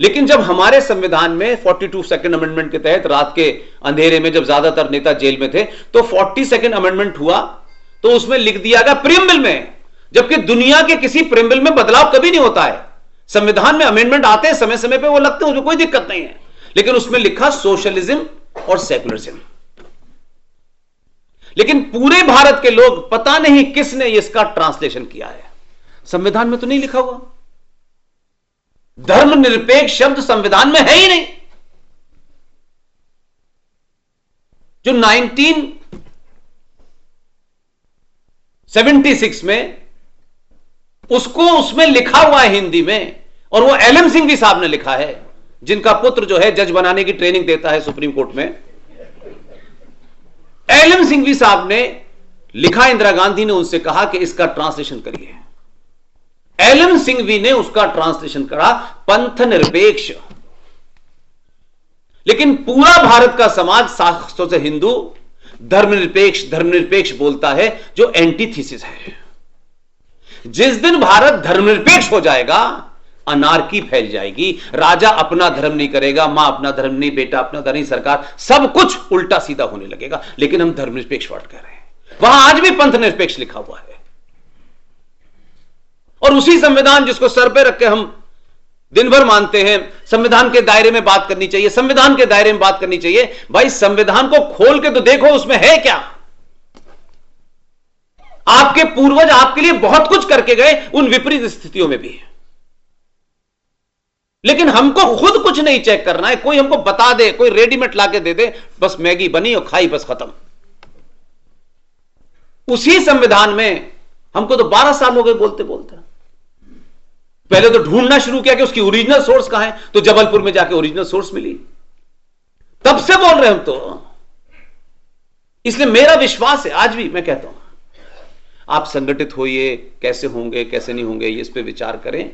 लेकिन जब हमारे संविधान में 42 सेकंड अमेंडमेंट के तहत रात के अंधेरे में जब ज्यादातर नेता जेल में थे तो 40 सेकंड अमेंडमेंट हुआ तो उसमें लिख दिया गया प्रीएम्बल में, जबकि दुनिया के किसी प्रीएम्बल में बदलाव कभी नहीं होता है। संविधान में अमेंडमेंट आते हैं समय समय पे, वो लगते हैं, उसमें कोई दिक्कत नहीं है, लेकिन उसमें लिखा सोशलिज्म और सेकुलरिज्म। लेकिन पूरे भारत के लोग पता नहीं किसने इसका ट्रांसलेशन किया है, संविधान में तो नहीं लिखा हुआ। धर्मनिरपेक्ष शब्द संविधान में है ही नहीं। जो 1976 में उसको उसमें लिखा हुआ है हिंदी में, और वो एलएम सिंघवी साहब ने लिखा है, जिनका पुत्र जो है जज बनाने की ट्रेनिंग देता है सुप्रीम कोर्ट में। एलएम सिंघवी साहब ने लिखा, इंदिरा गांधी ने उनसे कहा कि इसका ट्रांसलेशन करिए। एलएम सिंघवी ने उसका ट्रांसलेशन करा पंथ निरपेक्ष। लेकिन पूरा भारत का समाज 700 से हिंदू धर्मनिरपेक्ष बोलता है, जो एंटीथीसिस है। जिस दिन भारत धर्मनिरपेक्ष हो जाएगा, अनार्की फैल जाएगी। राजा अपना धर्म नहीं करेगा, मां अपना धर्म नहीं, बेटा अपना धर्म नहीं, सरकार, सब कुछ उल्टा सीधा होने लगेगा। लेकिन हम धर्मनिरपेक्ष वर्ड कह रहे हैं, वहां आज भी पंथ निरपेक्ष लिखा हुआ है। और उसी संविधान जिसको सर पे रख के हम दिन भर मानते हैं, संविधान के दायरे में बात करनी चाहिए, संविधान के दायरे में बात करनी चाहिए। भाई संविधान को खोल के तो देखो, उसमें है क्या। आपके पूर्वज आपके लिए बहुत कुछ करके गए, उन विपरीत स्थितियों में भी। लेकिन हमको खुद कुछ नहीं चेक करना है, कोई हमको बता दे, कोई रेडीमेड लाके दे दे, बस मैगी बनी और खाई, बस खत्म। उसी संविधान में हमको तो 12 साल हो गए बोलते बोलते। पहले तो ढूंढना शुरू किया कि उसकी ओरिजिनल सोर्स कहां है, तो जबलपुर में जाके ओरिजिनल सोर्स मिली, तब से बोल रहे हम तो। इसलिए मेरा विश्वास है, आज भी मैं कहता हूं, आप संगठित होइए, कैसे होंगे कैसे नहीं होंगे इस पे विचार करें।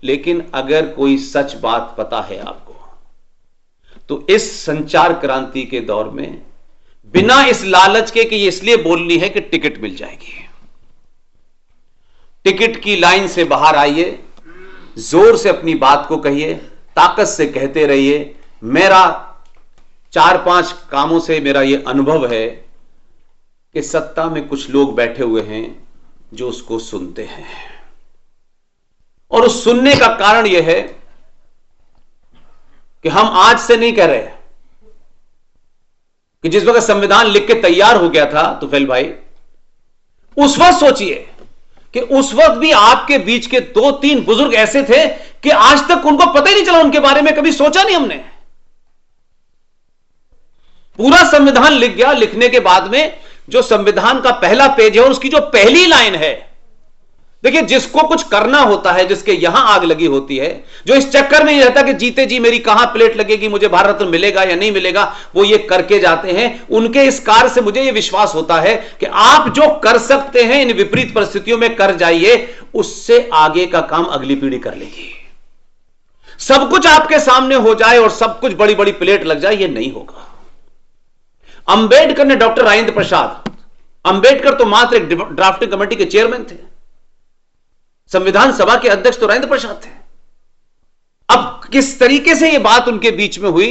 लेकिन अगर कोई सच बात पता है आपको, तो इस संचार क्रांति के दौर में बिना इस लालच के कि ये इसलिए बोलनी है कि टिकट मिल जाएगी, टिकट की लाइन से बाहर आइए, जोर से अपनी बात को कहिए, ताकत से कहते रहिए। मेरा 4-5 कामों से मेरा यह अनुभव है कि सत्ता में कुछ लोग बैठे हुए हैं जो उसको सुनते हैं, और उस सुनने का कारण यह है कि हम आज से नहीं कह रहे कि जिस वक्त संविधान लिख के तैयार हो गया था तुफैल भाई, उस वक्त सोचिए कि उस वक्त भी आपके बीच के 2-3 बुजुर्ग ऐसे थे कि आज तक उनको पता ही नहीं चला, उनके बारे में कभी सोचा नहीं हमने। पूरा संविधान लिख गया, लिखने के बाद में जो संविधान का पहला पेज है और उसकी जो पहली लाइन है, देखिए जिसको कुछ करना होता है, जिसके यहां आग लगी होती है, जो इस चक्कर में ही रहता कि जीते जी मेरी कहां प्लेट लगेगी, मुझे भारत रत्न मिलेगा या नहीं मिलेगा, वो ये करके जाते हैं। उनके इस कार्य से मुझे ये विश्वास होता है कि आप जो कर सकते हैं इन विपरीत परिस्थितियों में कर जाइए, उससे आगे का काम अगली पीढ़ी कर लेगी। सब कुछ आपके सामने हो जाए और सब कुछ बड़ी बड़ी प्लेट लग जाए, ये नहीं होगा। अंबेडकर ने, डॉक्टर राजेंद्र प्रसाद अंबेडकर तो मात्र एक ड्राफ्टिंग कमेटी के चेयरमैन थे, संविधान सभा के अध्यक्ष तो राजेंद्र प्रसाद थे। अब किस तरीके से यह बात उनके बीच में हुई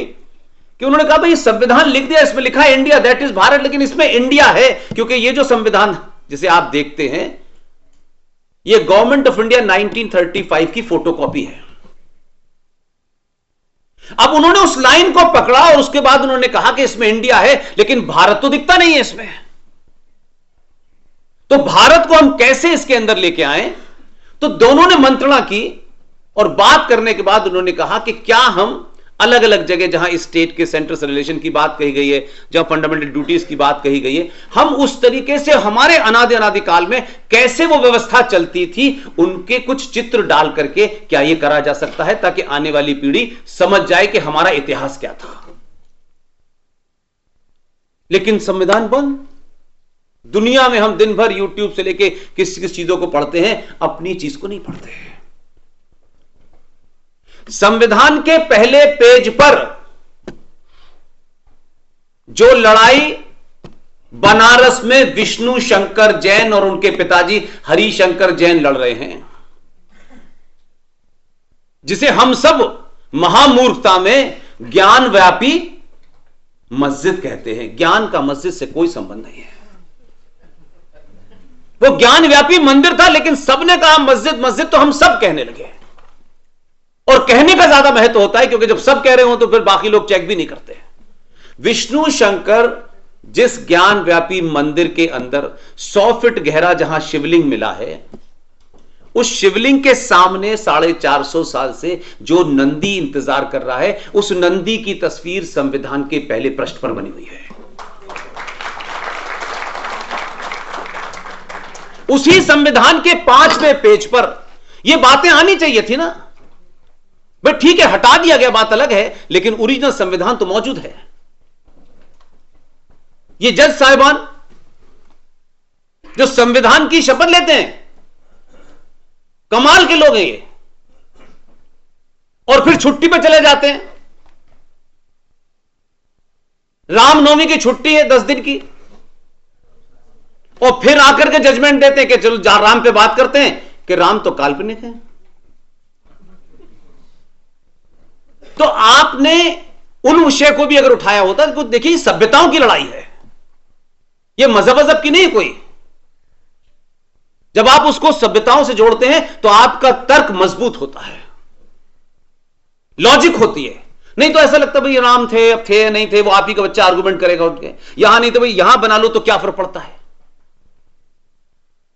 कि उन्होंने कहा भाई संविधान लिख दिया, इसमें लिखा है इंडिया, दैट इज भारत, लेकिन इसमें इंडिया है क्योंकि ये जो संविधान जिसे आप देखते हैं, ये गवर्नमेंट ऑफ इंडिया 1935 की फोटोकॉपी है। अब उन्होंने उस लाइन को पकड़ा और उसके बाद उन्होंने कहा कि इसमें इंडिया है, लेकिन भारत तो दिखता नहीं है इसमें। तो भारत को हम कैसे इसके अंदर लेके आए? तो दोनों ने मंत्रणा की और बात करने के बाद उन्होंने कहा कि क्या हम अलग अलग जगह जहां स्टेट के सेंटर से रिलेशन की बात कही गई है, जहां फंडामेंटल ड्यूटीज की बात कही गई है, हम उस तरीके से हमारे अनादिकाल में कैसे वो व्यवस्था चलती थी, उनके कुछ चित्र डाल करके क्या यह करा जा सकता है ताकि आने वाली पीढ़ी समझ जाए कि हमारा इतिहास क्या था। लेकिन संविधान बंद। दुनिया में हम दिन भर यूट्यूब से लेके किस किस चीजों को पढ़ते हैं, अपनी चीज को नहीं पढ़ते हैं। संविधान के पहले पेज पर जो लड़ाई बनारस में विष्णु शंकर जैन और उनके पिताजी हरिशंकर जैन लड़ रहे हैं, जिसे हम सब महामूर्खता में ज्ञान व्यापी मस्जिद कहते हैं। ज्ञान का मस्जिद से कोई संबंध नहीं है। वो ज्ञान व्यापी मंदिर था, लेकिन सबने कहा मस्जिद मस्जिद, तो हम सब कहने लगे। और कहने का ज्यादा महत्व होता है, क्योंकि जब सब कह रहे हो तो फिर बाकी लोग चेक भी नहीं करते। विष्णु शंकर जिस ज्ञान व्यापी मंदिर के अंदर 100 फीट गहरा जहां शिवलिंग मिला है, उस शिवलिंग के सामने 450 साल से जो नंदी इंतजार कर रहा है, उस नंदी की तस्वीर संविधान के पहले पृष्ठ पर बनी हुई है। उसी संविधान के 5वें पेज पर यह बातें आनी चाहिए थी ना। भाई ठीक है, हटा दिया गया, बात अलग है, लेकिन ओरिजिनल संविधान तो मौजूद है। ये जज साहिबान जो संविधान की शपथ लेते हैं, कमाल के लोग हैं ये, और फिर छुट्टी पे चले जाते हैं। रामनवमी की छुट्टी है 10 दिन की, और फिर आकर के जजमेंट देते हैं कि चलो राम पे बात करते हैं कि राम तो काल्पनिक है। तो आपने उन विषय को भी अगर उठाया होता तो देखिए, सभ्यताओं की लड़ाई है, यह मजहब की नहीं कोई। जब आप उसको सभ्यताओं से जोड़ते हैं तो आपका तर्क मजबूत होता है, लॉजिक होती है। नहीं तो ऐसा लगता भाई राम थे, अब थे नहीं थे, वो आप ही का बच्चा आर्गुमेंट करेगा उठ के, यहां नहीं तो भाई यहां बना लो तो क्या फर्क पड़ता है।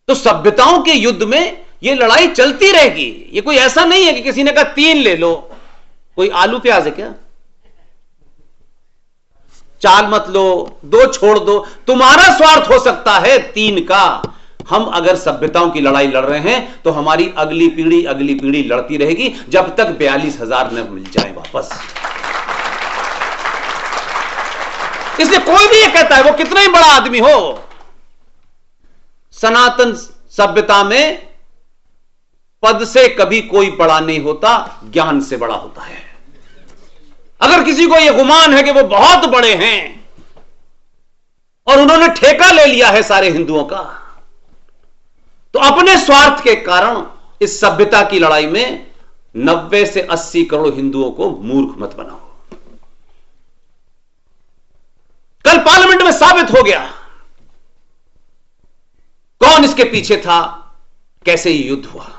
तो सभ्यताओं के युद्ध में यह लड़ाई चलती रहेगी। ये कोई ऐसा नहीं है कि किसी ने कहा 3 ले लो, कोई आलू प्याज है क्या, 4 मत लो, 2 छोड़ दो, तुम्हारा स्वार्थ हो सकता है 3 का। हम अगर सभ्यताओं की लड़ाई लड़ रहे हैं तो हमारी अगली पीढ़ी लड़ती रहेगी जब तक 42,000 न मिल जाए वापस। इसलिए कोई भी ये कहता है, वो कितना ही बड़ा आदमी हो, सनातन सभ्यता में पद से कभी कोई बड़ा नहीं होता, ज्ञान से बड़ा होता है। अगर किसी को यह गुमान है कि वो बहुत बड़े हैं और उन्होंने ठेका ले लिया है सारे हिंदुओं का, तो अपने स्वार्थ के कारण इस सभ्यता की लड़ाई में 90 से 80 करोड़ हिंदुओं को मूर्ख मत बनाओ। कल पार्लियामेंट में साबित हो गया कौन इसके पीछे था, कैसे ये युद्ध हुआ।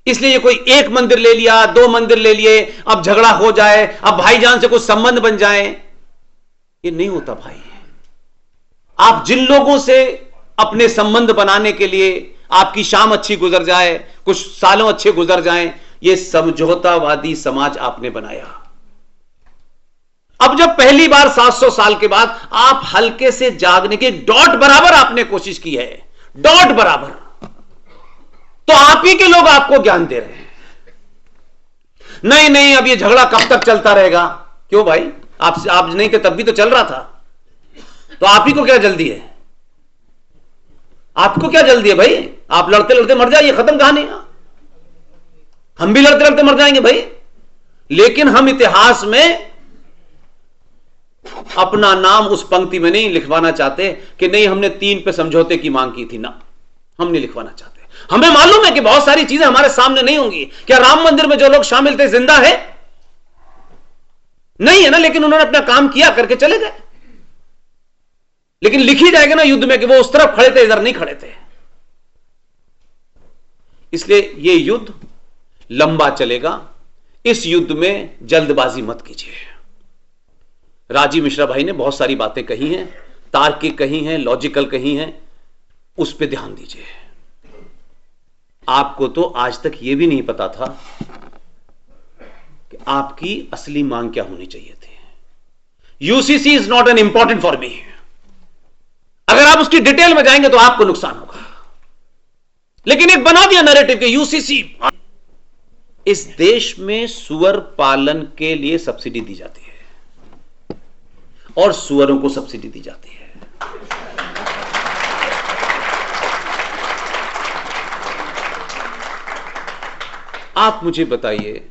इसलिए ये कोई 1 मंदिर ले लिया, 2 मंदिर ले लिए, अब झगड़ा हो जाए, अब भाईजान से कुछ संबंध बन जाए, ये नहीं होता भाई। आप जिन लोगों से अपने संबंध बनाने के लिए आपकी शाम अच्छी गुजर जाए, कुछ सालों अच्छे गुजर जाएं, ये समझौतावादी समाज आपने बनाया। अब जब पहली बार 700 साल के बाद आप हल्के से जागने के डॉट बराबर आपने कोशिश की है, डॉट बराबर, तो आप ही के लोग आपको ज्ञान दे रहे हैं। नहीं नहीं, अब ये झगड़ा कब तक चलता रहेगा। क्यों भाई, आप नहीं थे तब भी तो चल रहा था, तो आप ही को क्या जल्दी है, आपको क्या जल्दी है भाई। आप लड़ते लड़ते मर जाइए, खत्म कहानी। हम भी लड़ते लड़ते मर जाएंगे भाई, लेकिन हम इतिहास में अपना नाम उस पंक्ति में नहीं लिखवाना चाहते कि नहीं हमने 3 पे समझौते की मांग की थी ना, हम नहीं लिखवाना चाहते। हमें मालूम है कि बहुत सारी चीजें हमारे सामने नहीं होंगी। क्या राम मंदिर में जो लोग शामिल थे जिंदा है? नहीं है ना, लेकिन उन्होंने अपना काम किया, करके चले गए। लेकिन लिखी जाएगी ना युद्ध में कि वो उस तरफ खड़े थे, इधर नहीं खड़े थे। इसलिए ये युद्ध लंबा चलेगा। इस युद्ध में जल्दबाजी मत कीजिए। राजीव मिश्रा भाई ने बहुत सारी बातें कही हैं, तार्किक कही हैं, लॉजिकल कही हैं, उस पर ध्यान दीजिए। आपको तो आज तक यह भी नहीं पता था कि आपकी असली मांग क्या होनी चाहिए थी। UCC is not an important for me. अगर आप उसकी डिटेल में जाएंगे तो आपको नुकसान होगा। लेकिन एक बना दिया नैरेटिव के यूसीसी। इस देश में सुअर पालन के लिए सब्सिडी दी जाती है और सुअरों को सब्सिडी दी जाती है। आप मुझे बताइए,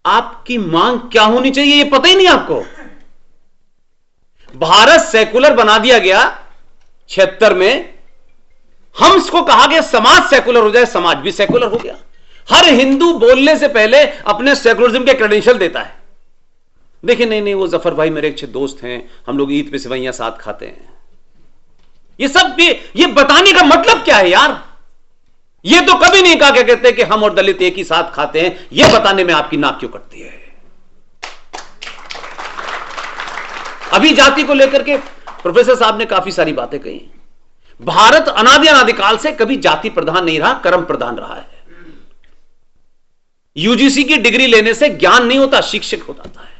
आपकी मांग क्या होनी चाहिए, ये पता ही नहीं आपको। भारत सेकुलर बना दिया गया 76 में। हम इसको कहा गया समाज सेकुलर हो जाए, समाज भी सेकुलर हो गया। हर हिंदू बोलने से पहले अपने सेकुलरिज्म के क्रेडेंशियल देता है। देखिए नहीं वो जफर भाई मेरे अच्छे दोस्त हैं, हम लोग ईद पे सेवैयां साथ खाते हैं। ये सब ये बताने का मतलब क्या है यार? ये तो कभी नहीं कहा क्या कहते कि हम और दलित एक ही साथ खाते हैं। ये बताने में आपकी नाक क्यों कटती है? अभी जाति को लेकर के प्रोफेसर साहब ने काफी सारी बातें कही। भारत अनादिकाल से कभी जाति प्रधान नहीं रहा, कर्म प्रधान रहा है। यूजीसी की डिग्री लेने से ज्ञान नहीं होता, शिक्षक होता है।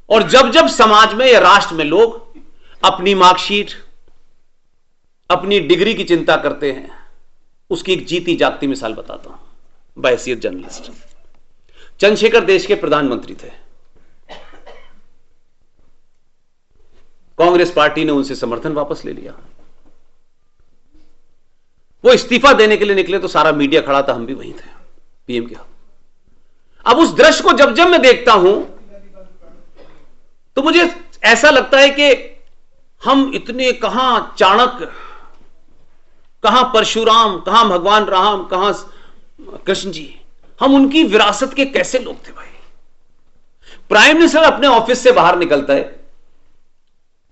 और जब जब समाज में या राष्ट्र में लोग अपनी मार्कशीट, अपनी डिग्री की चिंता करते हैं, उसकी एक जीती जागती मिसाल बताता हूं। बहैसियत जर्नलिस्ट, चंद्रशेखर देश के प्रधानमंत्री थे। कांग्रेस पार्टी ने उनसे समर्थन वापस ले लिया। वो इस्तीफा देने के लिए निकले तो सारा मीडिया खड़ा था, हम भी वहीं थे, पीएम के। अब उस दृश्य को जब जब मैं देखता हूं तो मुझे ऐसा लगता है कि हम इतने कहां चाणक्य, कहां परशुराम, कहां भगवान राम, कहां कृष्ण जी, हम उनकी विरासत के कैसे लोग थे भाई। प्राइम मिनिस्टर अपने ऑफिस से बाहर निकलता है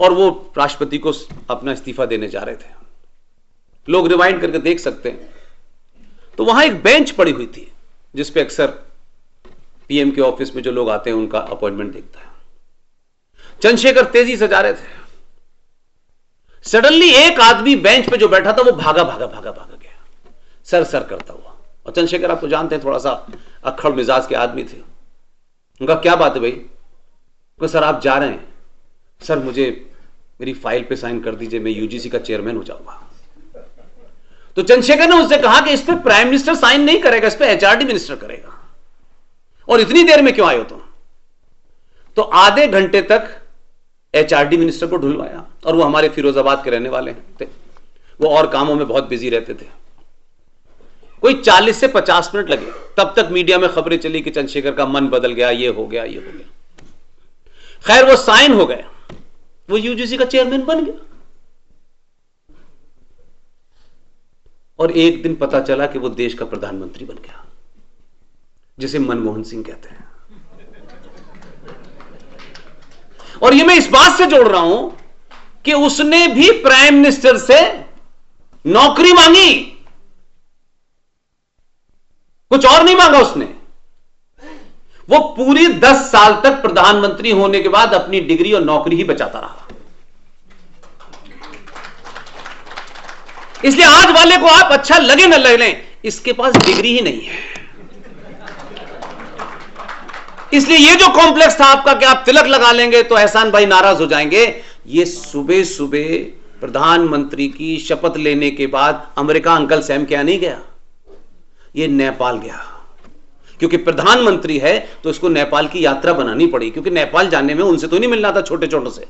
और वो राष्ट्रपति को अपना इस्तीफा देने जा रहे थे। लोग रिवाइंड करके देख सकते हैं, तो वहां एक बेंच पड़ी हुई थी जिसपे अक्सर पीएम के ऑफिस में जो लोग आते हैं उनका अपॉइंटमेंट देखता है। चंद्रशेखर तेजी से जा रहे थे। सडनली एक आदमी बेंच पे जो बैठा था वो भागा गया, सर करता हुआ। और चंद्रशेखर आप तो जानते हैं थोड़ा सा अक्खड़ मिजाज के आदमी थे। उनका क्या बात है भाई? तो सर आप जा रहे हैं, सर मुझे मेरी फाइल पे साइन कर दीजिए, मैं यूजीसी का चेयरमैन हो जाऊंगा। तो चंद्रशेखर ने उससे कहा कि इस पे प्राइम मिनिस्टर साइन नहीं करेगा, इस पे एचआरडी मिनिस्टर करेगा। और इतनी देर में क्यों आए हो तुम? तो आधे घंटे तक एचआरडी मिनिस्टर को ढुलवाया। और वो हमारे फिरोजाबाद के रहने वाले थे, वो और कामों में बहुत बिजी रहते थे। कोई 40 से 50 मिनट लगे, तब तक मीडिया में खबरें चली कि चंद्रशेखर का मन बदल गया, ये हो गया। खैर वो साइन हो गए, वो यूजीसी का चेयरमैन बन गया। और एक दिन पता चला कि वो देश का प्रधानमंत्री बन गया, जिसे मनमोहन सिंह कहते हैं। और ये मैं इस बात से जोड़ रहा हूं कि उसने भी प्राइम मिनिस्टर से नौकरी मांगी, कुछ और नहीं मांगा उसने। वो पूरी 10 साल तक प्रधानमंत्री होने के बाद अपनी डिग्री और नौकरी ही बचाता रहा। इसलिए आज वाले को आप अच्छा लगे न लगे, इसके पास डिग्री ही नहीं है। इसलिए ये जो कॉम्प्लेक्स था आपका कि आप तिलक लगा लेंगे तो एहसान भाई नाराज हो जाएंगे, ये सुबह सुबह प्रधानमंत्री की शपथ लेने के बाद अमेरिका अंकल सैम क्या नहीं गया, ये नेपाल गया। क्योंकि प्रधानमंत्री है तो इसको नेपाल की यात्रा बनानी पड़ी, क्योंकि नेपाल जाने में उनसे तो नहीं मिलना था छोटे छोटों से।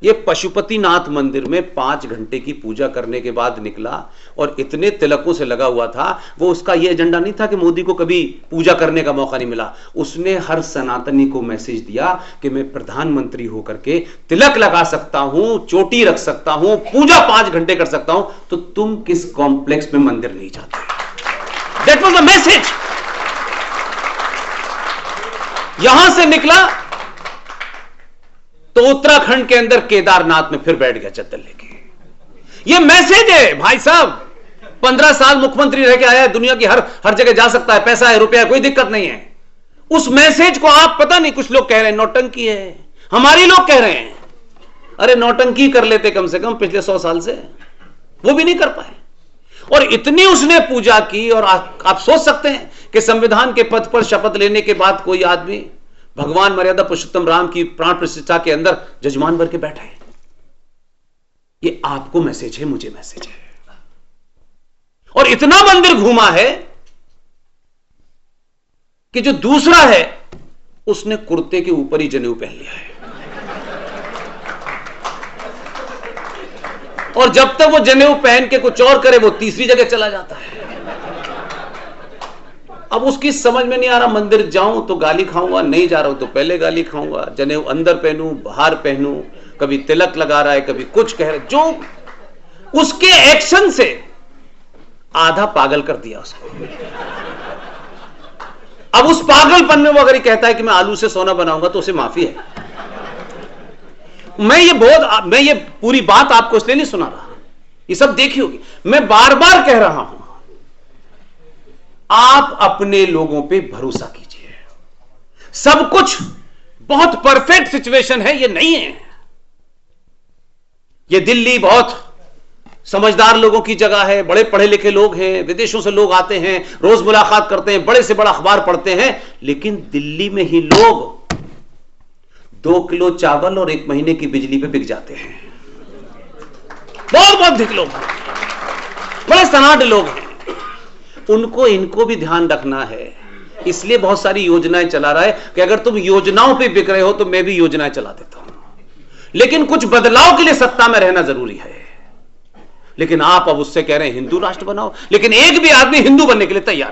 ये पशुपतिनाथ मंदिर में 5 घंटे की पूजा करने के बाद निकला और इतने तिलकों से लगा हुआ था। वो उसका ये एजेंडा नहीं था कि मोदी को कभी पूजा करने का मौका नहीं मिला। उसने हर सनातनी को मैसेज दिया कि मैं प्रधानमंत्री होकर के तिलक लगा सकता हूं, चोटी रख सकता हूं, पूजा 5 घंटे कर सकता हूं, तो तुम किस कॉम्प्लेक्स में मंदिर नहीं जाते? That was the message. यहां से निकला तो उत्तराखंड के अंदर केदारनाथ में फिर बैठ गया चद्दर लेके। ये मैसेज है भाई साहब। 15 साल मुख्यमंत्री रह के आया है, दुनिया की हर जगह जा सकता है, पैसा है, रुपया है, कोई दिक्कत नहीं है। उस मैसेज को आप पता नहीं, कुछ लोग कह रहे हैं नौटंकी है, हमारे लोग कह रहे हैं अरे नौटंकी कर लेते कम से कम पिछले 100 साल से, वो भी नहीं कर पाए। और इतनी उसने पूजा की। और आप सोच सकते हैं कि संविधान के पद पर शपथ लेने के बाद कोई आदमी भगवान मर्यादा पुरुषोत्तम राम की प्राण प्रतिष्ठा के अंदर जजमान बन के बैठा है। ये आपको मैसेज है, मुझे मैसेज है। और इतना मंदिर घूमा है कि जो दूसरा है उसने कुर्ते के ऊपर ही जनेऊ पहन लिया है। और जब तक वो जनेऊ पहन के कुछ और करे वो तीसरी जगह चला जाता है। अब उसकी समझ में नहीं आ रहा, मंदिर जाऊं तो गाली खाऊंगा, नहीं जा रहा हूं तो पहले गाली खाऊंगा, जनेऊ अंदर पहनूं बाहर पहनूं, कभी तिलक लगा रहा है, कभी कुछ कह रहा है। जो उसके एक्शन से आधा पागल कर दिया उसको। अब उस पागलपन में वो अगर कहता है कि मैं आलू से सोना बनाऊंगा तो उसे माफी है। मैं ये पूरी बात आपको इसलिए नहीं सुना रहा, ये सब देखी होगी। मैं बार बार कह रहा हूं, आप अपने लोगों पे भरोसा कीजिए। सब कुछ बहुत परफेक्ट सिचुएशन है, ये नहीं है। ये दिल्ली बहुत समझदार लोगों की जगह है, बड़े पढ़े लिखे लोग हैं, विदेशों से लोग आते हैं, रोज मुलाकात करते हैं, बड़े से बड़ा अखबार पढ़ते हैं, लेकिन दिल्ली में ही लोग 2 किलो चावल और 1 महीने की बिजली पे बिक जाते हैं। बहुत अधिक लोग हैं, बड़े सनाट लोग हैं। उनको इनको भी ध्यान रखना है, इसलिए बहुत सारी योजनाएं चला रहा है कि अगर तुम योजनाओं पे बिक रहे हो तो मैं भी योजनाएं चला देता हूं, लेकिन कुछ बदलाव के लिए सत्ता में रहना जरूरी है। लेकिन आप अब उससे कह रहे हैं हिंदू राष्ट्र बनाओ, लेकिन एक भी आदमी हिंदू बनने के लिए तैयार